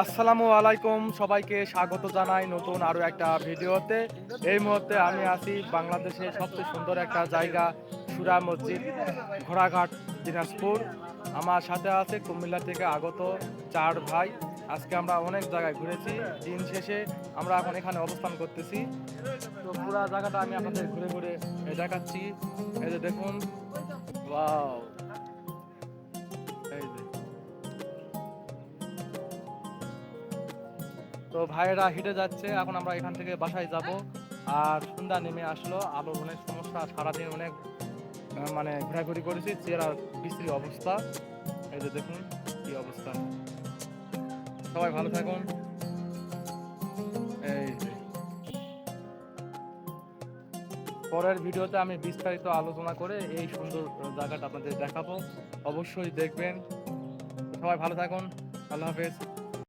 আসসালামু আলাইকুম, সবাইকে স্বাগত জানাই নতুন আরো একটা ভিডিওতে। এই মুহূর্তে আমি আছি বাংলাদেশের সবচেয়ে সুন্দর একটা জায়গা সুরা মসজিদ, ঘোড়াঘাট, দিনাজপুর। আমার সাথে আছে কুমিল্লা থেকে আগত 4 ভাই। আজকে আমরা অনেক জায়গায় ঘুরেছি, দিন শেষে আমরা এখন এখানে অবস্থান করতেছি। তো পুরো জায়গাটা আমি আপনাদের ঘুরে ঘুরে দেখাচ্ছি। এই যে দেখুন, ওয়াও, এই যে। তো ভাইয়েরা হেঁটে যাচ্ছে, এখন আমরা এখান থেকে বাসায় যাব। আর সন্ধ্যা নেমে আসলো, আলোর অনেক সমস্যা, সারাদিন অনেক মানে ঘোরাঘুরি করেছি, চেহারা বিশ্রী অবস্থা। এই যে দেখুন কি অবস্থা। সবাই ভালো থাকুন। এই যে পরের ভিডিওতে আমি বিস্তারিত আলোচনা করে এই সুন্দর জায়গাটা আপনাদের দেখাবো, অবশ্যই দেখবেন। সবাই ভালো থাকুন, আল্লাহ হাফেজ।